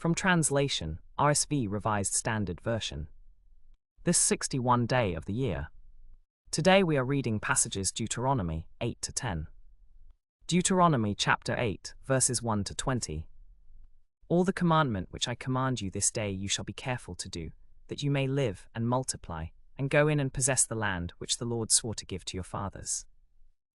From translation, RSV Revised Standard Version. This 61st day of the year. Today we are reading passages Deuteronomy 8 to 10. Deuteronomy chapter 8, verses 1 to 20. All the commandment which I command you this day you shall be careful to do, that you may live and multiply, and go in and possess the land which the Lord swore to give to your fathers.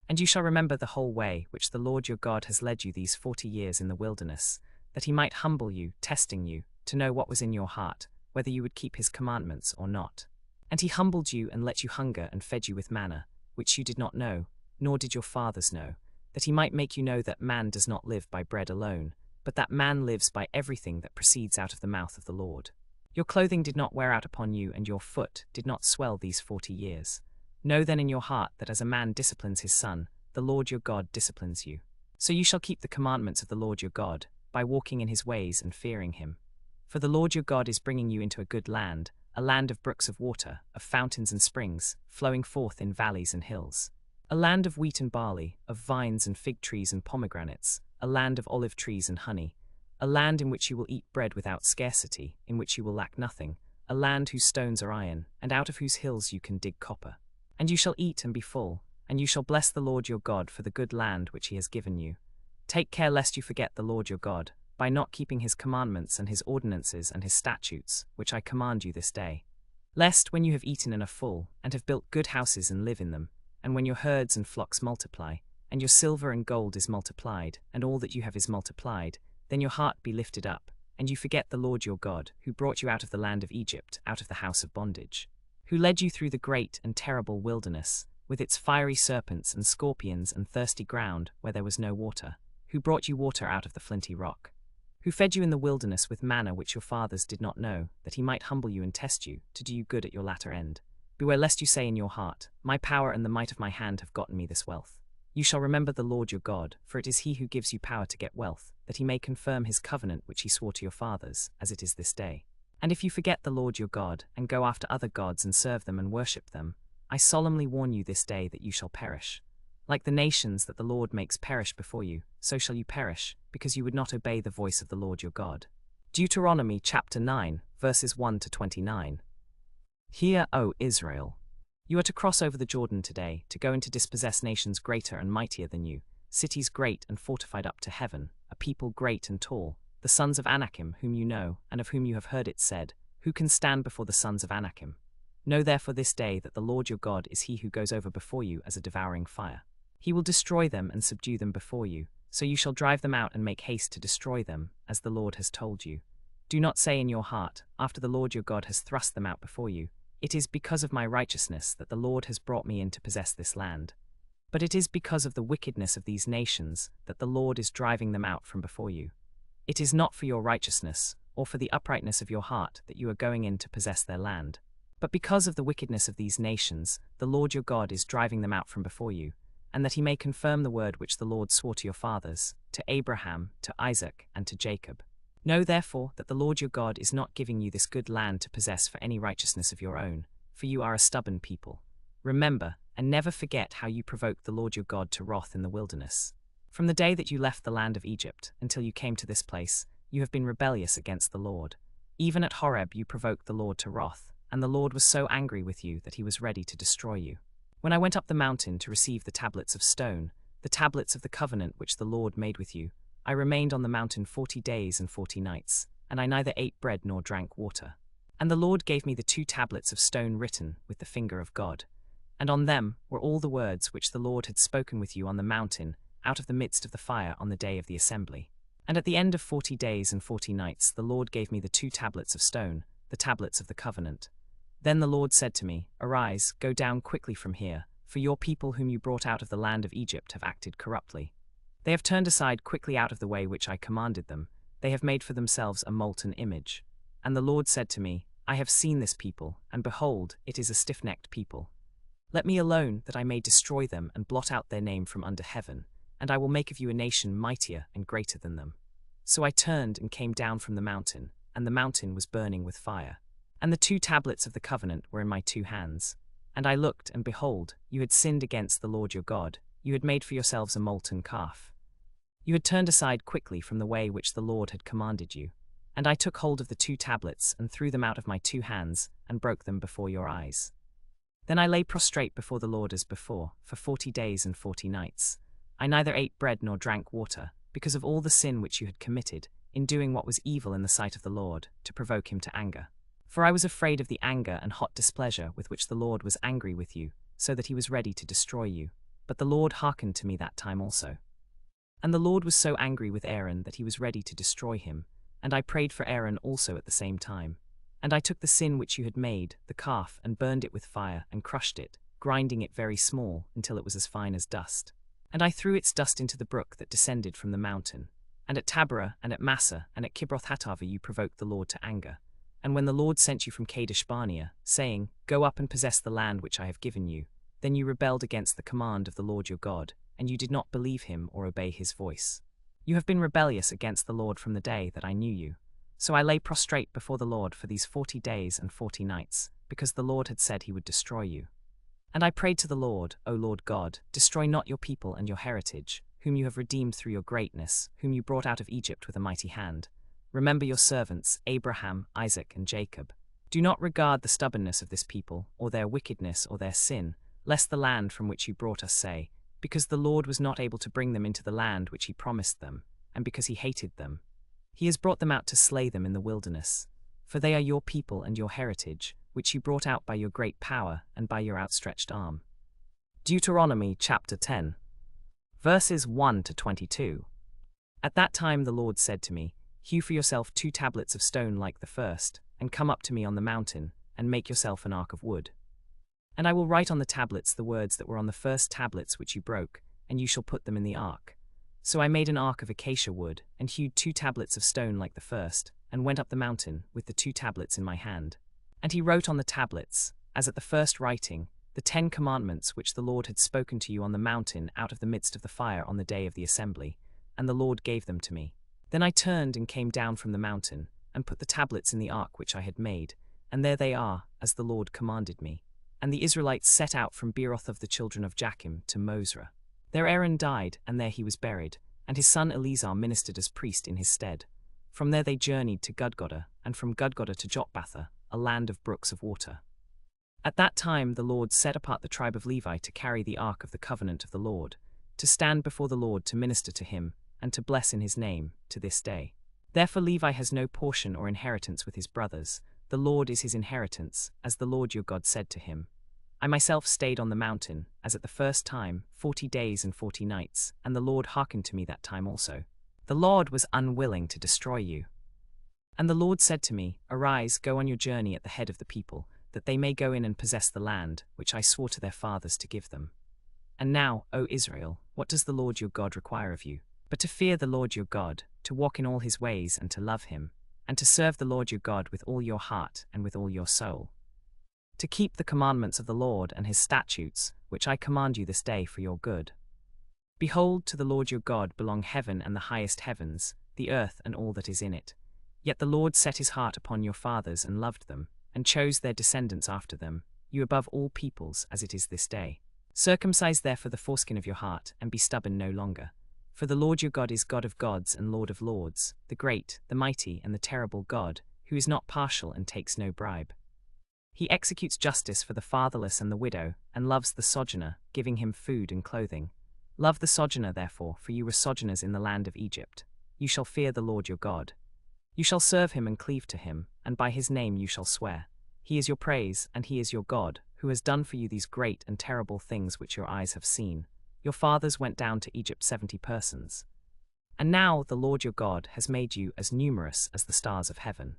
And you shall remember the whole way which the Lord your God has led you these 40 years in the wilderness, that he might humble you, testing you, to know what was in your heart, whether you would keep his commandments or not. And he humbled you and let you hunger and fed you with manna, which you did not know, nor did your fathers know, that he might make you know that man does not live by bread alone, but that man lives by everything that proceeds out of the mouth of the Lord. Your clothing did not wear out upon you, and your foot did not swell these 40 years. Know then in your heart that as a man disciplines his son, the Lord your God disciplines you. So you shall keep the commandments of the Lord your God, by walking in his ways and fearing him. For the Lord your God is bringing you into a good land, a land of brooks of water, of fountains and springs, flowing forth in valleys and hills. A land of wheat and barley, of vines and fig trees and pomegranates, a land of olive trees and honey, a land in which you will eat bread without scarcity, in which you will lack nothing, a land whose stones are iron, and out of whose hills you can dig copper. And you shall eat and be full, and you shall bless the Lord your God for the good land which he has given you. Take care lest you forget the Lord your God, by not keeping his commandments and his ordinances and his statutes, which I command you this day. Lest, when you have eaten and are full, and have built good houses and live in them, and when your herds and flocks multiply, and your silver and gold is multiplied, and all that you have is multiplied, then your heart be lifted up, and you forget the Lord your God, who brought you out of the land of Egypt, out of the house of bondage, who led you through the great and terrible wilderness, with its fiery serpents and scorpions and thirsty ground where there was no water, who brought you water out of the flinty rock, who fed you in the wilderness with manna which your fathers did not know, that he might humble you and test you, to do you good at your latter end. Beware lest you say in your heart, my power and the might of my hand have gotten me this wealth. You shall remember the Lord your God, for it is he who gives you power to get wealth, that he may confirm his covenant which he swore to your fathers, as it is this day. And if you forget the Lord your God, and go after other gods and serve them and worship them, I solemnly warn you this day that you shall perish. Like the nations that the Lord makes perish before you, so shall you perish, because you would not obey the voice of the Lord your God. Deuteronomy chapter 9, verses 1 to 29. Hear, O Israel. You are to cross over the Jordan today, to go and to dispossess nations greater and mightier than you, cities great and fortified up to heaven, a people great and tall, the sons of Anakim, whom you know, and of whom you have heard it said, who can stand before the sons of Anakim? Know therefore this day that the Lord your God is he who goes over before you as a devouring fire. He will destroy them and subdue them before you, so you shall drive them out and make haste to destroy them, as the Lord has told you. Do not say in your heart, after the Lord your God has thrust them out before you, it is because of my righteousness that the Lord has brought me in to possess this land. But it is because of the wickedness of these nations that the Lord is driving them out from before you. It is not for your righteousness, or for the uprightness of your heart that you are going in to possess their land. But because of the wickedness of these nations, the Lord your God is driving them out from before you, and that he may confirm the word which the Lord swore to your fathers, to Abraham, to Isaac, and to Jacob. Know therefore that the Lord your God is not giving you this good land to possess for any righteousness of your own, for you are a stubborn people. Remember, and never forget how you provoked the Lord your God to wrath in the wilderness. From the day that you left the land of Egypt, until you came to this place, you have been rebellious against the Lord. Even at Horeb you provoked the Lord to wrath, and the Lord was so angry with you that he was ready to destroy you. When I went up the mountain to receive the tablets of stone, the tablets of the covenant which the Lord made with you, I remained on the mountain 40 days and 40 nights, and I neither ate bread nor drank water. And the Lord gave me the 2 tablets of stone written with the finger of God, and on them were all the words which the Lord had spoken with you on the mountain, out of the midst of the fire on the day of the assembly. And at the end of 40 days and 40 nights the Lord gave me the 2 tablets of stone, the tablets of the covenant. Then the Lord said to me, Arise, go down quickly from here, for your people whom you brought out of the land of Egypt have acted corruptly. They have turned aside quickly out of the way which I commanded them, they have made for themselves a molten image. And the Lord said to me, I have seen this people, and behold, it is a stiff-necked people. Let me alone, that I may destroy them and blot out their name from under heaven, and I will make of you a nation mightier and greater than them. So I turned and came down from the mountain, and the mountain was burning with fire. And the 2 tablets of the covenant were in my 2 hands. And I looked, and behold, you had sinned against the Lord your God, you had made for yourselves a molten calf. You had turned aside quickly from the way which the Lord had commanded you. And I took hold of the 2 tablets and threw them out of my 2 hands and broke them before your eyes. Then I lay prostrate before the Lord as before, for 40 days and 40 nights. I neither ate bread nor drank water, because of all the sin which you had committed, in doing what was evil in the sight of the Lord, to provoke him to anger. For I was afraid of the anger and hot displeasure with which the Lord was angry with you, so that he was ready to destroy you. But the Lord hearkened to me that time also. And the Lord was so angry with Aaron that he was ready to destroy him, and I prayed for Aaron also at the same time. And I took the sin which you had made, the calf, and burned it with fire, and crushed it, grinding it very small, until it was as fine as dust. And I threw its dust into the brook that descended from the mountain. And at Taberah, and at Massa, and at Kibroth-Hattaavah you provoked the Lord to anger. And when the Lord sent you from Kadesh-barnea, saying, Go up and possess the land which I have given you, then you rebelled against the command of the Lord your God, and you did not believe him or obey his voice. You have been rebellious against the Lord from the day that I knew you. So I lay prostrate before the Lord for these 40 days and 40 nights, because the Lord had said he would destroy you. And I prayed to the Lord, O Lord God, destroy not your people and your heritage, whom you have redeemed through your greatness, whom you brought out of Egypt with a mighty hand. Remember your servants, Abraham, Isaac, and Jacob. Do not regard the stubbornness of this people, or their wickedness, or their sin, lest the land from which you brought us say, because the Lord was not able to bring them into the land which he promised them, and because he hated them. He has brought them out to slay them in the wilderness. For they are your people and your heritage, which you brought out by your great power and by your outstretched arm. Deuteronomy chapter 10, verses 1 to 22. At that time the Lord said to me, Hew for yourself 2 tablets of stone like the first, and come up to me on the mountain, and make yourself an ark of wood. And I will write on the tablets the words that were on the first tablets which you broke, and you shall put them in the ark. So I made an ark of acacia wood, and hewed 2 tablets of stone like the first, and went up the mountain, with the 2 tablets in my hand. And he wrote on the tablets, as at the first writing, the 10 commandments which the Lord had spoken to you on the mountain out of the midst of the fire on the day of the assembly, and the Lord gave them to me. Then I turned and came down from the mountain, and put the tablets in the ark which I had made, and there they are, as the Lord commanded me. And the Israelites set out from Beeroth of the children of Jachim to Mosra. There Aaron died, and there he was buried, and his son Eleazar ministered as priest in his stead. From there they journeyed to Gudgodah, and from Gudgodah to Jotbatha, a land of brooks of water. At that time the Lord set apart the tribe of Levi to carry the ark of the covenant of the Lord, to stand before the Lord to minister to him, and to bless in his name, to this day. Therefore Levi has no portion or inheritance with his brothers. The Lord is his inheritance, as the Lord your God said to him. I myself stayed on the mountain, as at the first time, 40 days and 40 nights, and the Lord hearkened to me that time also. The Lord was unwilling to destroy you. And the Lord said to me, Arise, go on your journey at the head of the people, that they may go in and possess the land, which I swore to their fathers to give them. And now, O Israel, what does the Lord your God require of you? But to fear the Lord your God, to walk in all his ways and to love him, and to serve the Lord your God with all your heart and with all your soul. To keep the commandments of the Lord and his statutes, which I command you this day for your good. Behold, to the Lord your God belong heaven and the highest heavens, the earth and all that is in it. Yet the Lord set his heart upon your fathers and loved them, and chose their descendants after them, you above all peoples, as it is this day. Circumcise therefore the foreskin of your heart, and be stubborn no longer. For the Lord your God is God of gods and Lord of lords, the great, the mighty, and the terrible God, who is not partial and takes no bribe. He executes justice for the fatherless and the widow, and loves the sojourner, giving him food and clothing. Love the sojourner therefore, for you were sojourners in the land of Egypt. You shall fear the Lord your God. You shall serve him and cleave to him, and by his name you shall swear. He is your praise, and he is your God, who has done for you these great and terrible things which your eyes have seen. Your fathers went down to Egypt 70 persons. And now the Lord your God has made you as numerous as the stars of heaven.